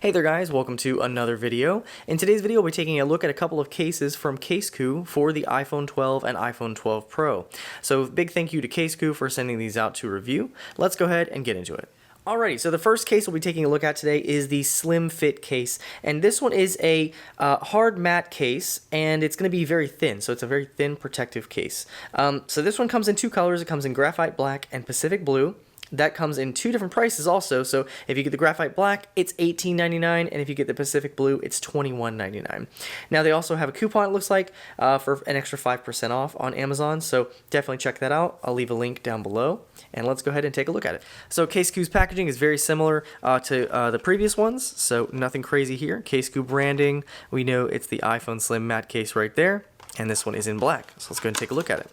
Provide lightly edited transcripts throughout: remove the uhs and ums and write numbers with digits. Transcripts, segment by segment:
Hey there guys, welcome to another video. In today's video we're taking a look at a couple of cases from Casekoo for the iPhone 12 and iPhone 12 Pro. So big thank you to Casekoo for sending these out to review. Let's go ahead and get into it. Alrighty, so the first case we'll be taking a look at today is the Slim Fit case, and this one is a hard matte case, and it's going to be very thin, so it's a very thin protective case. So this one comes in two colors. It comes in graphite black and Pacific blue. That comes in two different prices also, so if you get the graphite black, it's $18.99, and if you get the Pacific blue, it's $21.99. Now they also have a coupon, it looks like, for an extra 5% off on Amazon, so definitely check that out. I'll leave a link down below, and let's go ahead and take a look at it. So Casekoo's packaging is very similar to the previous ones, so nothing crazy here. Casekoo branding, we know it's the iPhone Slim matte case right there, and this one is in black, so let's go ahead and take a look at it.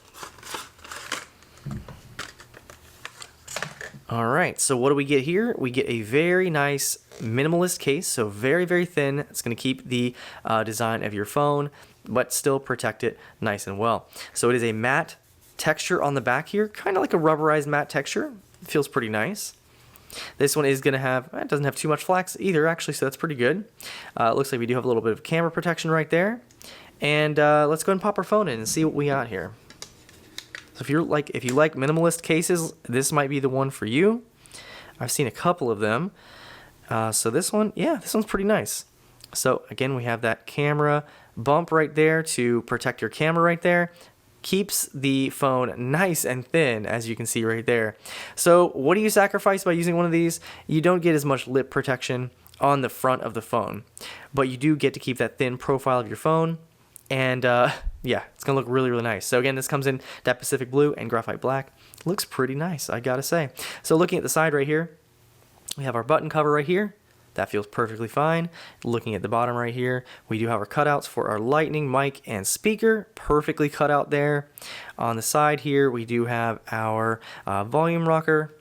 Alright, so what do we get here? We get a very nice minimalist case, so very, very thin. It's going to keep the design of your phone, but still protect it nice and well. So it is a matte texture on the back here, kind of like a rubberized matte texture. It feels pretty nice. This one is going to have, it doesn't have too much flax either actually, so that's pretty good. It looks like we do have a little bit of camera protection right there. And let's go ahead and pop our phone in and see what we got here. So if you like minimalist cases, this might be the one for you. I've seen a couple of them. So this one, yeah, this one's pretty nice. So again, we have that camera bump right there to protect your camera right there. Keeps the phone nice and thin, as you can see right there. So what do you sacrifice by using one of these? You don't get as much lip protection on the front of the phone, but you do get to keep that thin profile of your phone. And yeah, it's gonna look really, really nice. So again, this comes in that Pacific blue and graphite black. Looks pretty nice, I gotta say. So looking at the side right here, we have our button cover right here. That feels perfectly fine. Looking at the bottom right here, we do have our cutouts for our lightning, mic, and speaker. Perfectly cut out there. On the side here, we do have our volume rocker.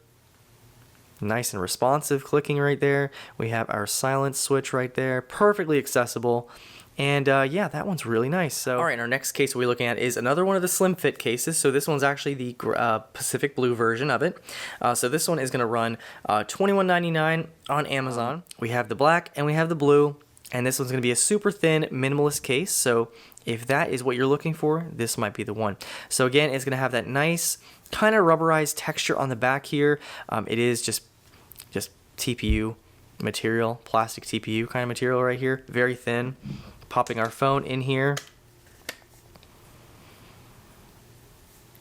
Nice and responsive clicking right there. We have our silence switch right there. Perfectly accessible. And yeah, that one's really nice. So, all right, our next case we're looking at is another one of the Slim Fit cases. So this one's actually the Pacific blue version of it. So this one is going to run $21.99 on Amazon. We have the black and we have the blue. And this one's going to be a super thin minimalist case. So if that is what you're looking for, this might be the one. So again, it's going to have that nice kind of rubberized texture on the back here. It is just TPU material, plastic TPU kind of material right here. Very thin. Popping our phone in here.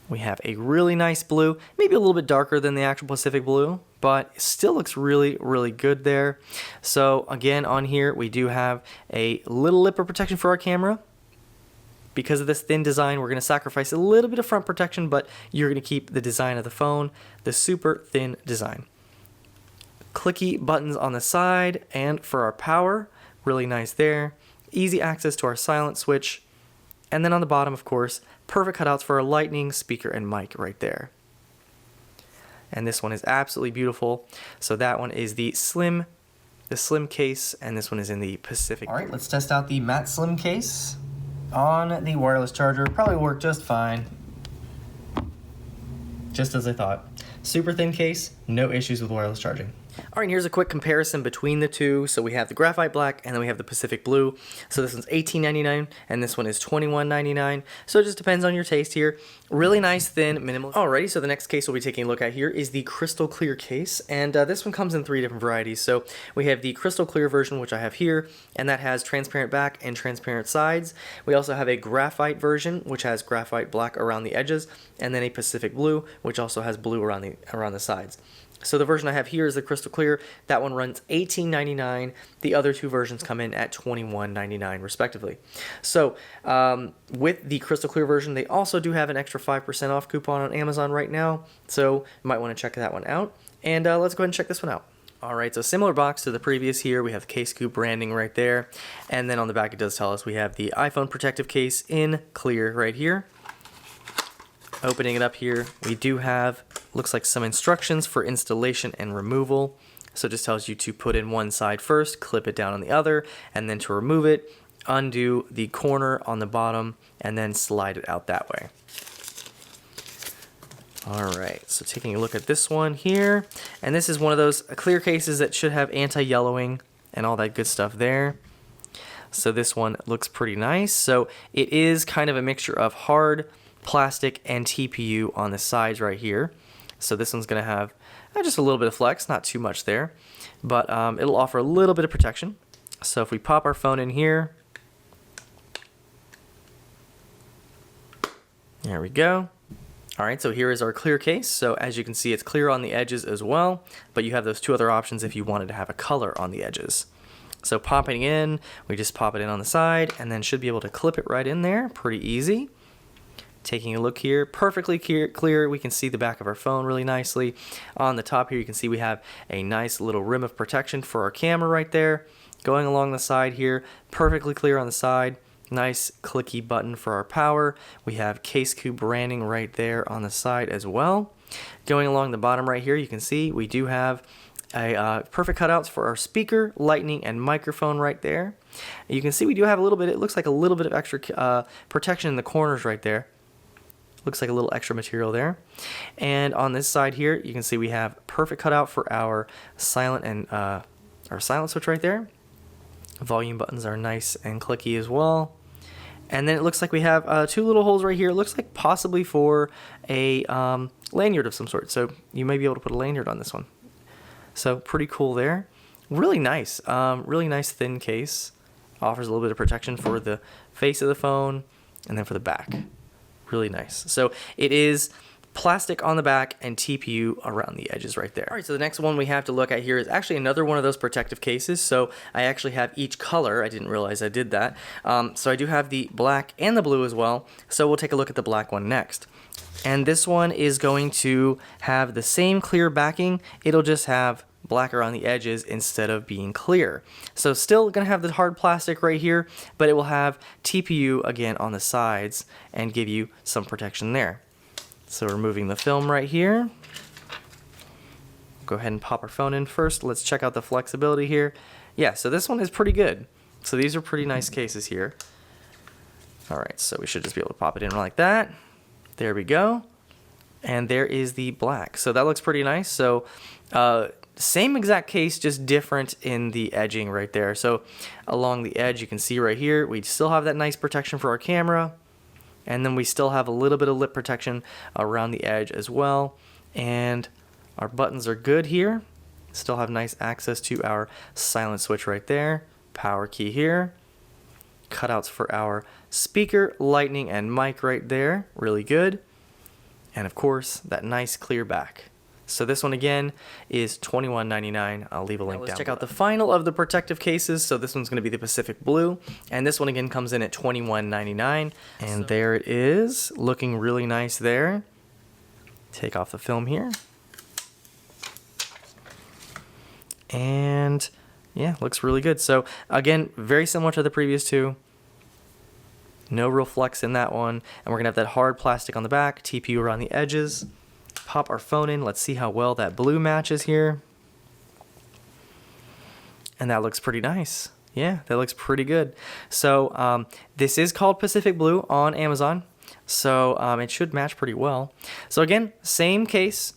We have a really nice blue, maybe a little bit darker than the actual Pacific blue, but it still looks really, really good there. So again, on here we do have a little lip of protection for our camera. Because of this thin design, we're going to sacrifice a little bit of front protection, but you're going to keep the design of the phone, the super thin design. Clicky buttons on the side, and for our power, really nice there. Easy access to our silent switch, and then on the bottom, of course, perfect cutouts for our lightning, speaker, and mic right there. And this one is absolutely beautiful. So that one is the slim case, and this one is in the Pacific. All right, let's test out the matte slim case on the wireless charger. Probably work just fine. Just as I thought. Super thin case, no issues with wireless charging. All right, here's a quick comparison between the two. So we have the graphite black and then we have the Pacific blue. So this one's $18.99 and this one is $21.99. So it just depends on your taste here. Really nice, thin, minimal. Alrighty, so the next case we'll be taking a look at here is the crystal clear case. And this one comes in three different varieties. So we have the crystal clear version, which I have here, and that has transparent back and transparent sides. We also have a graphite version, which has graphite black around the edges, and then a Pacific blue, which also has blue around the sides. So the version I have here is the crystal clear. That one runs $18.99. The other two versions come in at $21.99 respectively. So with the crystal clear version, they also do have an extra 5% off coupon on Amazon right now. So you might want to check that one out. And let's go ahead and check this one out. All right, so similar box to the previous here. We have the Casekoo branding right there. And then on the back, it does tell us we have the iPhone protective case in clear right here. Opening it up here, we do have, looks like some instructions for installation and removal. So it just tells you to put in one side first, clip it down on the other, and then to remove it, undo the corner on the bottom, and then slide it out that way. Alright, so taking a look at this one here, and this is one of those clear cases that should have anti-yellowing and all that good stuff there. So this one looks pretty nice. So it is kind of a mixture of hard plastic and TPU on the sides right here. So this one's going to have just a little bit of flex, not too much there, but it'll offer a little bit of protection. So if we pop our phone in here, there we go. All right, so here is our clear case. So as you can see, it's clear on the edges as well, but you have those two other options if you wanted to have a color on the edges. So popping in, we just pop it in on the side and then should be able to clip it right in there. Pretty easy. Taking a look here, perfectly clear. We can see the back of our phone really nicely. On the top here, you can see we have a nice little rim of protection for our camera right there. Going along the side here, perfectly clear on the side. Nice clicky button for our power. We have Casekoo branding right there on the side as well. Going along the bottom right here, you can see we do have a perfect cutouts for our speaker, lightning, and microphone right there. You can see we do have a little bit, it looks like a little bit of extra protection in the corners right there. Looks like a little extra material there. And on this side here, you can see we have perfect cutout for our silent and our silent switch right there. Volume buttons are nice and clicky as well. And then it looks like we have two little holes right here. It looks like possibly for a lanyard of some sort. So you may be able to put a lanyard on this one. So pretty cool there. Really nice thin case. Offers a little bit of protection for the face of the phone and then for the back. Really nice. So it is plastic on the back and TPU around the edges right there. All right, so the next one we have to look at here is actually another one of those protective cases. So I actually have each color. I didn't realize I did that. So I do have the black and the blue as well. So we'll take a look at the black one next. And this one is going to have the same clear backing. It'll just have black around the edges instead of being clear. So still going to have the hard plastic right here, but it will have TPU again on the sides and give you some protection there. So removing the film right here. Go ahead and pop our phone in first. Let's check out the flexibility here. Yeah, so this one is pretty good. So these are pretty nice cases here. All right, so we should just be able to pop it in like that. There we go. And there is the black. So that looks pretty nice. So same exact case, just different in the edging right there. So along the edge, you can see right here, we still have that nice protection for our camera. And then we still have a little bit of lip protection around the edge as well. And our buttons are good here. Still have nice access to our silent switch right there. Power key here. Cutouts for our speaker, lightning, and mic right there. Really good. And of course, that nice clear back. So this one again is $21.99. I'll leave a link down. Let's check out the final of the protective cases. So this one's going to be the Pacific Blue, and this one again comes in at $21.99. And there it is, looking really nice there. Take off the film here. And yeah, looks really good. So again, very similar to the previous two. No real flex in that one. And we're going to have that hard plastic on the back, TPU around the edges. Pop our phone in. Let's see how well that blue matches here. And that looks pretty nice. Yeah, that looks pretty good. So this is called Pacific Blue on Amazon. So it should match pretty well. So again, same case,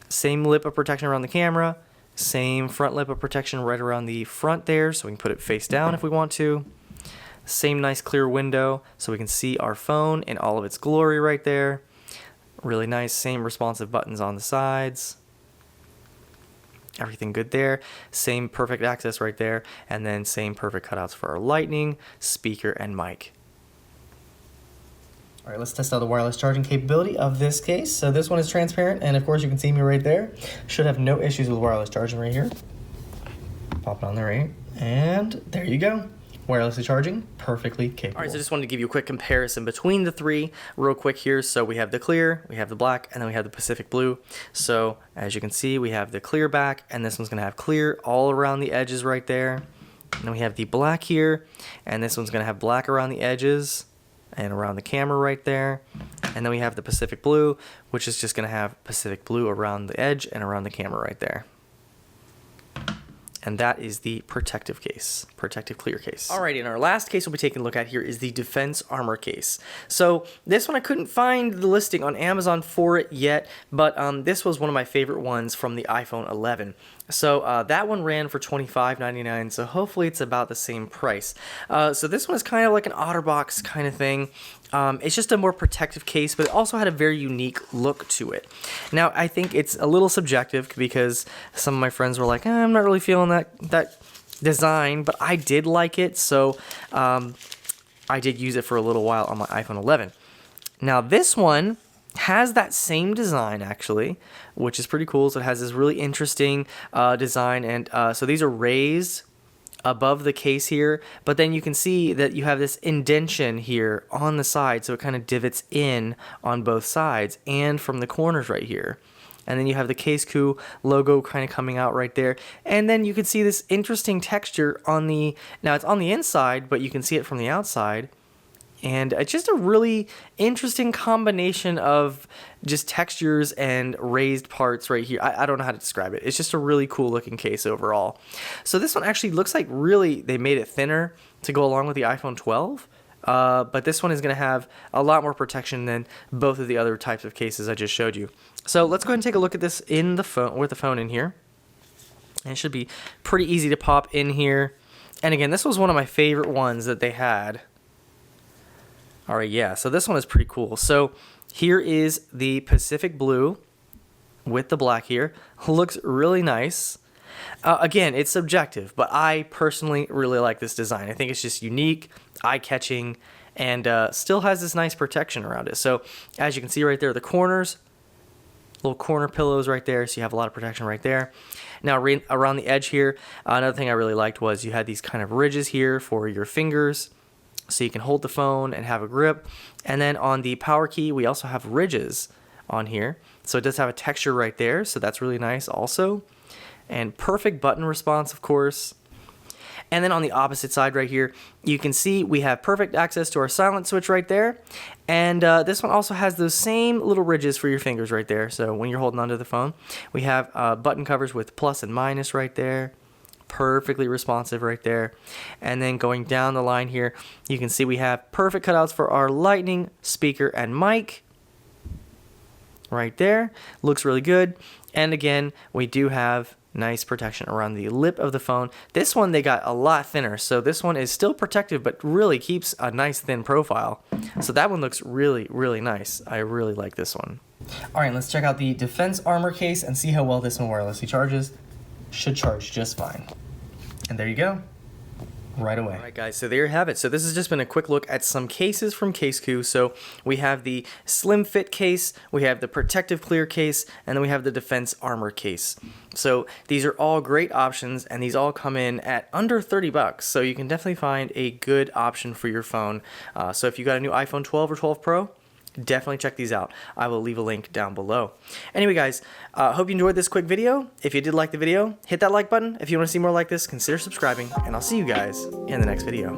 same lip of protection around the camera, same front lip of protection right around the front there. So we can put it face down if we want to. Same nice clear window so we can see our phone in all of its glory right there. Really nice, same responsive buttons on the sides. Everything good there. Same perfect access right there. And then same perfect cutouts for our lightning, speaker, and mic. All right, let's test out the wireless charging capability of this case. So this one is transparent, and of course you can see me right there. Should have no issues with wireless charging right here. Pop it on there, right? And there you go. Wirelessly charging, perfectly capable. All right, so just wanted to give you a quick comparison between the three real quick here. So we have the clear, we have the black, and then we have the Pacific Blue. So as you can see, we have the clear back, and this one's gonna have clear all around the edges right there. And then we have the black here, and this one's gonna have black around the edges and around the camera right there. And then we have the Pacific Blue, which is just gonna have Pacific Blue around the edge and around the camera right there. And that is the protective case, protective clear case. Alrighty, and our last case we'll be taking a look at here is the Defense Armor case. So this one I couldn't find the listing on Amazon for it yet, but this was one of my favorite ones from the iPhone 11. So that one ran for $25.99, so hopefully it's about the same price. So this one is kind of like an OtterBox kind of thing. It's just a more protective case, but it also had a very unique look to it. Now, I think it's a little subjective because some of my friends were like, I'm not really feeling that design, but I did like it, so I did use it for a little while on my iPhone 11. Now, this one has that same design, actually, which is pretty cool. So it has this really interesting design, and so these are raised above the case here, but then you can see that you have this indentation here on the side, so it kind of divots in on both sides and from the corners right here. And then you have the Casekoo logo kind of coming out right there, and then you can see this interesting texture on the, now it's on the inside, but you can see it from the outside. And it's just a really interesting combination of just textures and raised parts right here. I don't know how to describe it. It's just a really cool looking case overall. So this one actually looks like really they made it thinner to go along with the iPhone 12. But this one is going to have a lot more protection than both of the other types of cases I just showed you. So let's go ahead and take a look at this in the phone, with the phone in here. And it should be pretty easy to pop in here. And again, this was one of my favorite ones that they had. All right, yeah, so this one is pretty cool. So here is the Pacific Blue with the black here. Looks really nice. Again, it's subjective, but I personally really like this design. I think it's just unique, eye-catching, and still has this nice protection around it. So as you can see right there, the corners, little corner pillows right there, so you have a lot of protection right there. Now around the edge here, another thing I really liked was you had these kind of ridges here for your fingers, so you can hold the phone and have a grip. And then on the power key, we also have ridges on here. So it does have a texture right there, so that's really nice also. And perfect button response, of course. And then on the opposite side right here, you can see we have perfect access to our silent switch right there. And this one also has those same little ridges for your fingers right there. So when you're holding onto the phone, we have button covers with plus and minus right there. Perfectly responsive right there. And then going down the line here, you can see we have perfect cutouts for our lightning, speaker, and mic right there. Looks really good. And again, we do have nice protection around the lip of the phone. This one they got a lot thinner, so this one is still protective but really keeps a nice thin profile. So that one looks really, really nice. I really like this one. All right, let's check out the Defense Armor case and see how well this one wirelessly charges. Should charge just fine. And there you go, right away. All right, guys, so there you have it. So this has just been a quick look at some cases from Casekoo. So we have the Slim Fit case, we have the Protective Clear case, and then we have the Defense Armor case. So these are all great options, and these all come in at under 30 bucks. So you can definitely find a good option for your phone. So if you got a new iPhone 12 or 12 Pro, definitely check these out. I will leave a link down below. Anyway, guys, hope you enjoyed this quick video. If you did like the video, hit that like button. If you want to see more like this, consider subscribing, and I'll see you guys in the next video.